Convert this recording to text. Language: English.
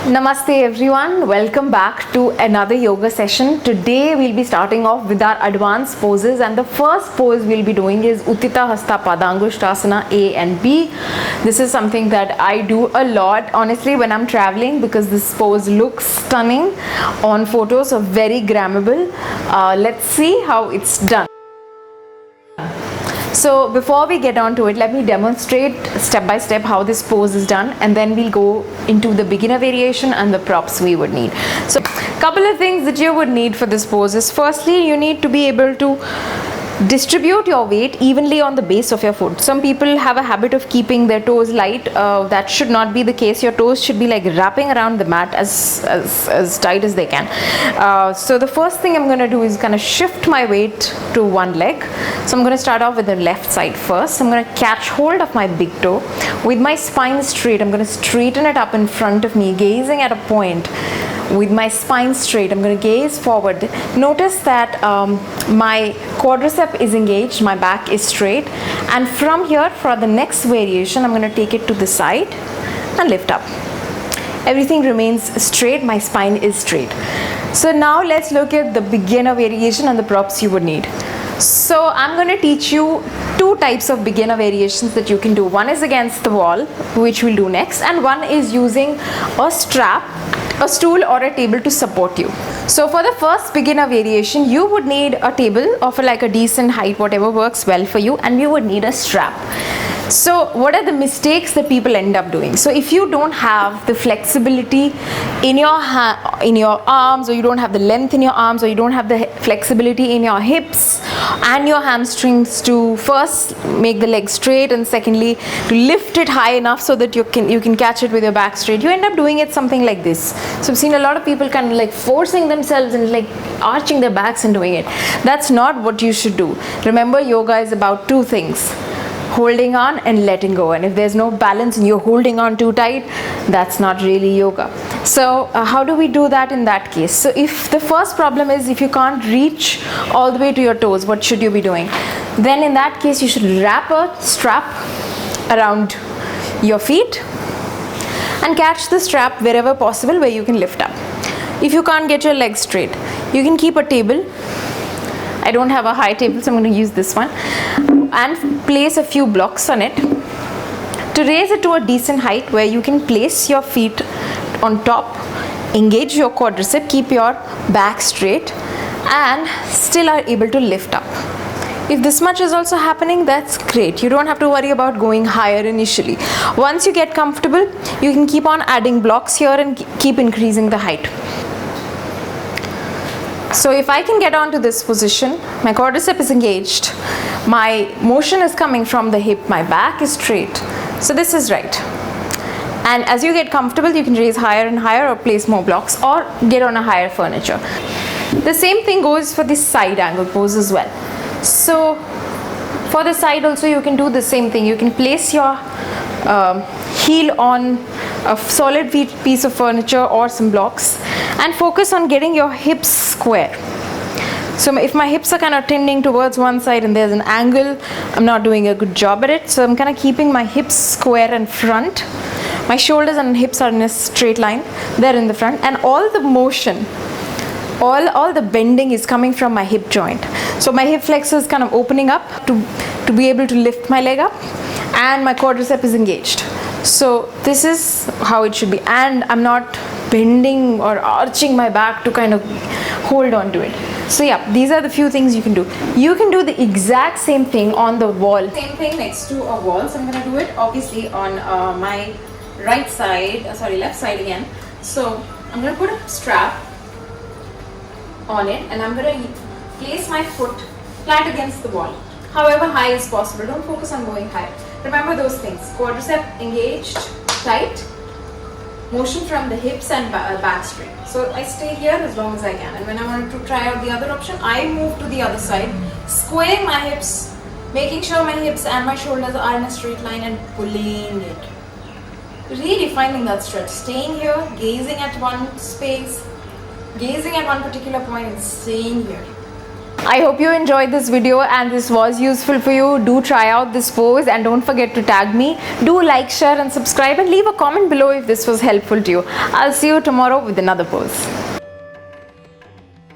Namaste everyone, welcome back to another yoga session. Today we'll be starting off with our advanced poses, and the first pose we'll be doing is Uttitha, Hasta, Padangustasana A and B. This is something that I do a lot honestly when I'm traveling because this pose looks stunning on photos, so very grammable. Let's see how it's done. So before we get on to it, let me demonstrate step by step how this pose is done, and then we'll go into the beginner variation and the props we would need. So couple of things that you would need for this pose is, firstly, you need to be able to distribute your weight evenly on the base of your foot. Some people have a habit of keeping their toes light. That should not be the case. Your toes should be like wrapping around the mat as tight as they can. So the first thing I'm going to do is kind of shift my weight to one leg. So I'm going to start off with the left side first. I'm going to catch hold of my big toe with my spine straight. I'm going to straighten it up in front of me, gazing at a point. With my spine straight, I'm going to gaze forward. Notice that my quadricep is engaged, my back is straight, and from here for the next variation I'm going to take it to the side and lift up. Everything remains straight, my spine is straight. So now let's look at the beginner variation and the props you would need. So I'm going to teach you two types of beginner variations that you can do. One is against the wall, which we'll do next, and one is using a strap, a stool or a table to support you. So for the first beginner variation, you would need a table of like a decent height, whatever works well for you, and you would need a strap. So what are the mistakes that people end up doing? So if you don't have the flexibility in your arms, or you don't have the length in your arms, or you don't have the flexibility in your hips and your hamstrings to first make the leg straight, and secondly to lift it high enough so that you can catch it with your back straight, you end up doing it something like this. So I've seen a lot of people kind of like forcing themselves and like arching their backs and doing it. That's not what you should do. Remember, yoga is about two things: holding on and letting go. And if there's no balance and you're holding on too tight, that's not really yoga. So how do we do that in that case? So if the first problem is if you can't reach all the way to your toes, what should you be doing? Then in that case you should wrap a strap around your feet and catch the strap wherever possible where you can lift up. If you can't get your legs straight, you can keep a table. I don't have a high table, so I'm going to use this one, and place a few blocks on it to raise it to a decent height where you can place your feet on top, engage your quadricep, keep your back straight, and still are able to lift up. If this much is also happening, that's great. You don't have to worry about going higher initially. Once you get comfortable, you can keep on adding blocks here and keep increasing the height. So if I can get onto this position, my quadricep is engaged, my motion is coming from the hip, my back is straight. So this is right. And as you get comfortable, you can raise higher and higher, or place more blocks, or get on a higher furniture. The same thing goes for the side angle pose as well. So for the side also you can do the same thing. You can place your heel on a solid piece of furniture or some blocks and focus on getting your hips square. So if my hips are kind of tending towards one side and there's an angle, I'm not doing a good job at it. So I'm kind of keeping my hips square in front. My shoulders and hips are in a straight line. They're in the front, and all the motion, all the bending is coming from my hip joint. So my hip flexor is kind of opening up to be able to lift my leg up, and my quadricep is engaged. So this is how it should be, and I'm not bending or arching my back to kind of hold on to it. So yeah, these are the few things you can do. You can do the exact same thing on the wall. Same thing next to a wall. So I'm going to do it obviously on my left side again. So I'm going to put a strap on it, and I'm going to place my foot flat against the wall, however high as possible. Don't focus on going high. Remember those things: quadricep engaged, tight, motion from the hips, and back straight. So I stay here as long as I can, and when I want to try out the other option, I move to the other side, squaring my hips, making sure my hips and my shoulders are in a straight line, and pulling it. Really finding that stretch, staying here, gazing at one space, gazing at one particular point, and staying here. I hope you enjoyed this video and this was useful for you. Do try out this pose and don't forget to tag me. Do like, share and subscribe and leave a comment below if this was helpful to you. I'll see you tomorrow with another pose.